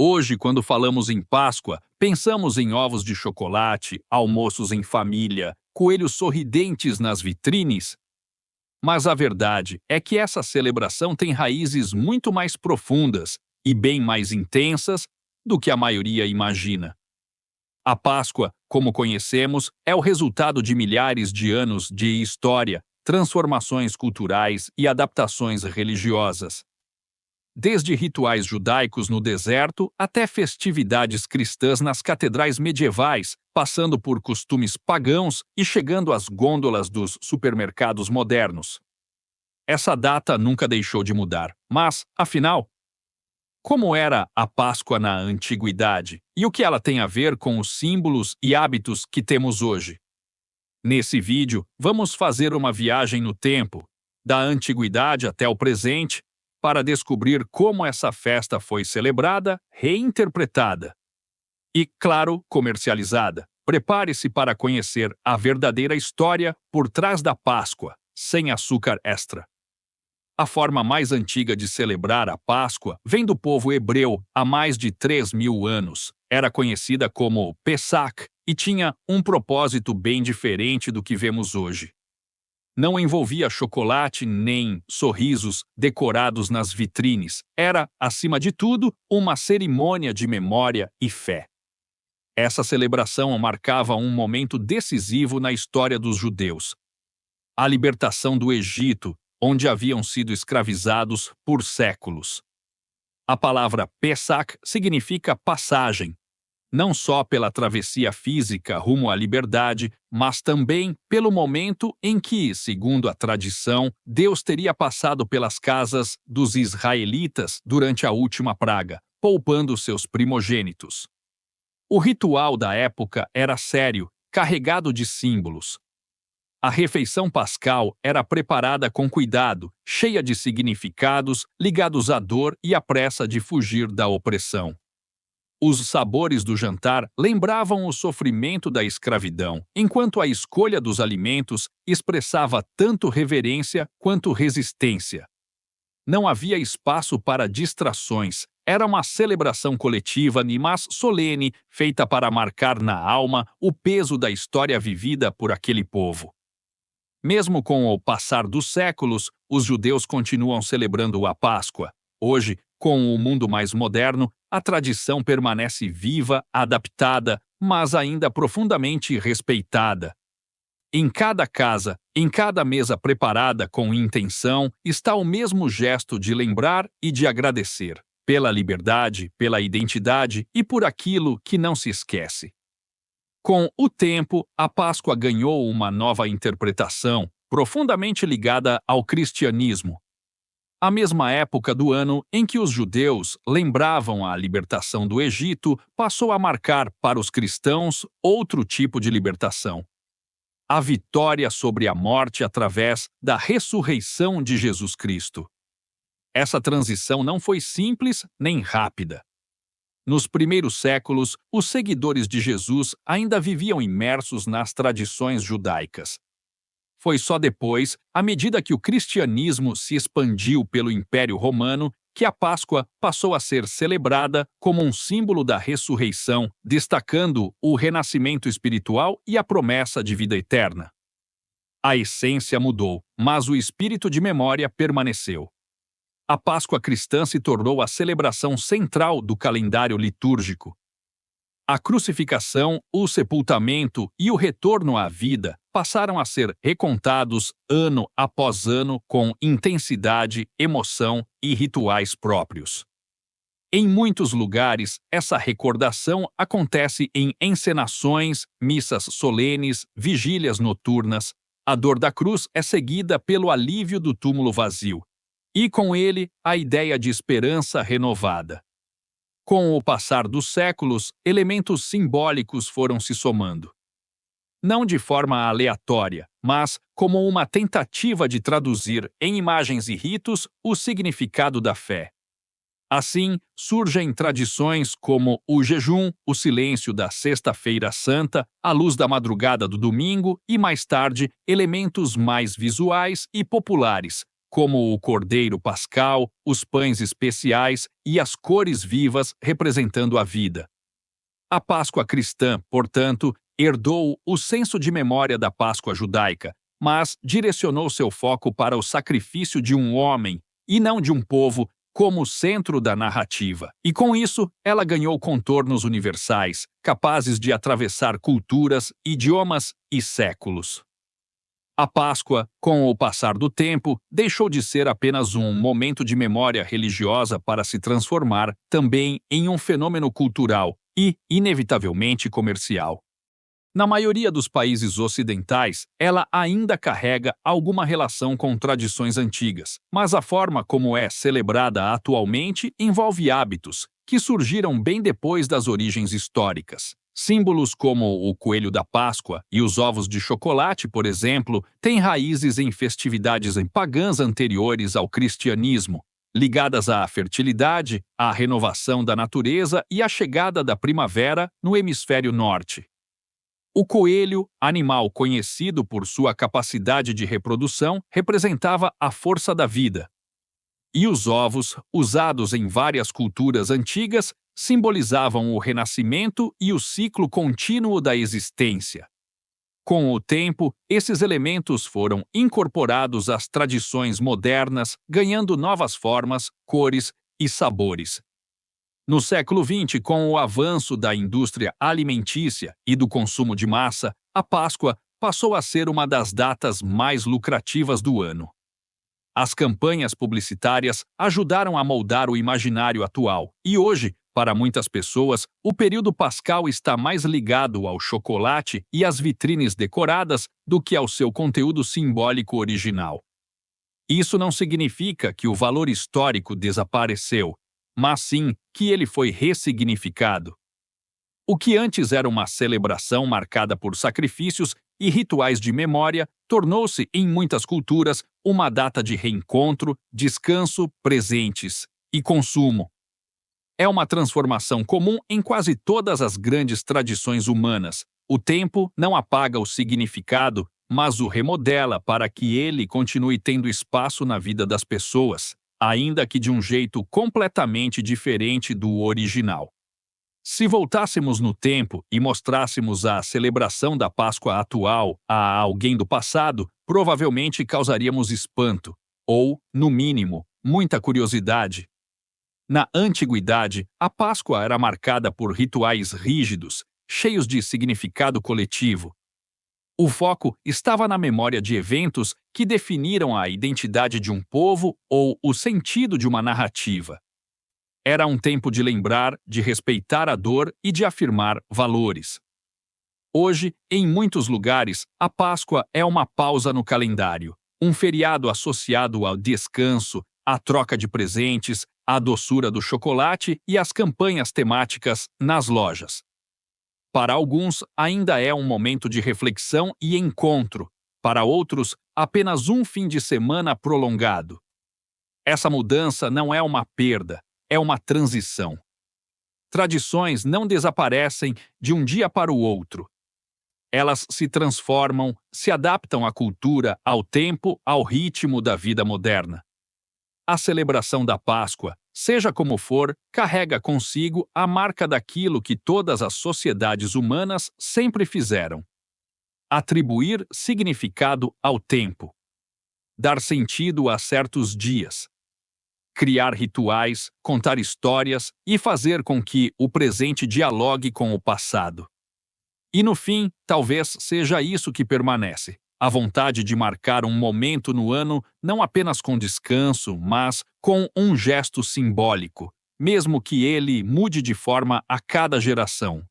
Hoje, quando falamos em Páscoa, pensamos em ovos de chocolate, almoços em família, coelhos sorridentes nas vitrines. Mas a verdade é que essa celebração tem raízes muito mais profundas e bem mais intensas do que a maioria imagina. A Páscoa, como conhecemos, é o resultado de milhares de anos de história, transformações culturais e adaptações religiosas. Desde rituais judaicos no deserto até festividades cristãs nas catedrais medievais, passando por costumes pagãos e chegando às gôndolas dos supermercados modernos. Essa data nunca deixou de mudar, mas, afinal, como era a Páscoa na antiguidade e o que ela tem a ver com os símbolos e hábitos que temos hoje? Nesse vídeo, vamos fazer uma viagem no tempo, da antiguidade até o presente, para descobrir como essa festa foi celebrada, reinterpretada e, claro, comercializada. Prepare-se para conhecer a verdadeira história por trás da Páscoa, sem açúcar extra. A forma mais antiga de celebrar a Páscoa vem do povo hebreu há mais de 3.000 anos. Era conhecida como Pesach e tinha um propósito bem diferente do que vemos hoje. Não envolvia chocolate nem sorrisos decorados nas vitrines. Era, acima de tudo, uma cerimônia de memória e fé. Essa celebração marcava um momento decisivo na história dos judeus. A libertação do Egito, onde haviam sido escravizados por séculos. A palavra Pesach significa passagem, não só pela travessia física rumo à liberdade, mas também pelo momento em que, segundo a tradição, Deus teria passado pelas casas dos israelitas durante a última praga, poupando seus primogênitos. O ritual da época era sério, carregado de símbolos. A refeição pascal era preparada com cuidado, cheia de significados ligados à dor e à pressa de fugir da opressão. Os sabores do jantar lembravam o sofrimento da escravidão, enquanto a escolha dos alimentos expressava tanto reverência quanto resistência. Não havia espaço para distrações. Era uma celebração coletiva, mas solene, feita para marcar na alma o peso da história vivida por aquele povo. Mesmo com o passar dos séculos, os judeus continuam celebrando a Páscoa. Hoje, com o mundo mais moderno, a tradição permanece viva, adaptada, mas ainda profundamente respeitada. Em cada casa, em cada mesa preparada com intenção, está o mesmo gesto de lembrar e de agradecer, pela liberdade, pela identidade e por aquilo que não se esquece. Com o tempo, a Páscoa ganhou uma nova interpretação, profundamente ligada ao cristianismo. A mesma época do ano em que os judeus lembravam a libertação do Egito passou a marcar para os cristãos outro tipo de libertação. A vitória sobre a morte através da ressurreição de Jesus Cristo. Essa transição não foi simples nem rápida. Nos primeiros séculos, os seguidores de Jesus ainda viviam imersos nas tradições judaicas. Foi só depois, à medida que o cristianismo se expandiu pelo Império Romano, que a Páscoa passou a ser celebrada como um símbolo da ressurreição, destacando o renascimento espiritual e a promessa de vida eterna. A essência mudou, mas o espírito de memória permaneceu. A Páscoa cristã se tornou a celebração central do calendário litúrgico. A crucificação, o sepultamento e o retorno à vida passaram a ser recontados ano após ano com intensidade, emoção e rituais próprios. Em muitos lugares, essa recordação acontece em encenações, missas solenes, vigílias noturnas. A dor da cruz é seguida pelo alívio do túmulo vazio. E com ele, a ideia de esperança renovada. Com o passar dos séculos, elementos simbólicos foram se somando. Não de forma aleatória, mas como uma tentativa de traduzir em imagens e ritos o significado da fé. Assim, surgem tradições como o jejum, o silêncio da Sexta-feira Santa, a luz da madrugada do domingo e, mais tarde, elementos mais visuais e populares, como o cordeiro pascal, os pães especiais e as cores vivas representando a vida. A Páscoa cristã, portanto, herdou o senso de memória da Páscoa judaica, mas direcionou seu foco para o sacrifício de um homem e não de um povo como centro da narrativa. E com isso, ela ganhou contornos universais, capazes de atravessar culturas, idiomas e séculos. A Páscoa, com o passar do tempo, deixou de ser apenas um momento de memória religiosa para se transformar também em um fenômeno cultural e, inevitavelmente, comercial. Na maioria dos países ocidentais, ela ainda carrega alguma relação com tradições antigas, mas a forma como é celebrada atualmente envolve hábitos que surgiram bem depois das origens históricas. Símbolos como o coelho da Páscoa e os ovos de chocolate, por exemplo, têm raízes em festividades pagãs anteriores ao cristianismo, ligadas à fertilidade, à renovação da natureza e à chegada da primavera no hemisfério norte. O coelho, animal conhecido por sua capacidade de reprodução, representava a força da vida. E os ovos, usados em várias culturas antigas, simbolizavam o renascimento e o ciclo contínuo da existência. Com o tempo, esses elementos foram incorporados às tradições modernas, ganhando novas formas, cores e sabores. No século XX, com o avanço da indústria alimentícia e do consumo de massa, a Páscoa passou a ser uma das datas mais lucrativas do ano. As campanhas publicitárias ajudaram a moldar o imaginário atual, e hoje, para muitas pessoas, o período pascal está mais ligado ao chocolate e às vitrines decoradas do que ao seu conteúdo simbólico original. Isso não significa que o valor histórico desapareceu, mas sim que ele foi ressignificado. O que antes era uma celebração marcada por sacrifícios e rituais de memória, tornou-se, em muitas culturas, uma data de reencontro, descanso, presentes e consumo. É uma transformação comum em quase todas as grandes tradições humanas. O tempo não apaga o significado, mas o remodela para que ele continue tendo espaço na vida das pessoas, ainda que de um jeito completamente diferente do original. Se voltássemos no tempo e mostrássemos a celebração da Páscoa atual a alguém do passado, provavelmente causaríamos espanto, ou, no mínimo, muita curiosidade. Na antiguidade, a Páscoa era marcada por rituais rígidos, cheios de significado coletivo. O foco estava na memória de eventos que definiram a identidade de um povo ou o sentido de uma narrativa. Era um tempo de lembrar, de respeitar a dor e de afirmar valores. Hoje, em muitos lugares, a Páscoa é uma pausa no calendário, um feriado associado ao descanso, à troca de presentes, à doçura do chocolate e às campanhas temáticas nas lojas. Para alguns, ainda é um momento de reflexão e encontro. Para outros, apenas um fim de semana prolongado. Essa mudança não é uma perda, é uma transição. Tradições não desaparecem de um dia para o outro. Elas se transformam, se adaptam à cultura, ao tempo, ao ritmo da vida moderna. A celebração da Páscoa, seja como for, carrega consigo a marca daquilo que todas as sociedades humanas sempre fizeram: atribuir significado ao tempo, dar sentido a certos dias, criar rituais, contar histórias e fazer com que o presente dialogue com o passado. E no fim, talvez seja isso que permanece: a vontade de marcar um momento no ano não apenas com descanso, mas com um gesto simbólico, mesmo que ele mude de forma a cada geração.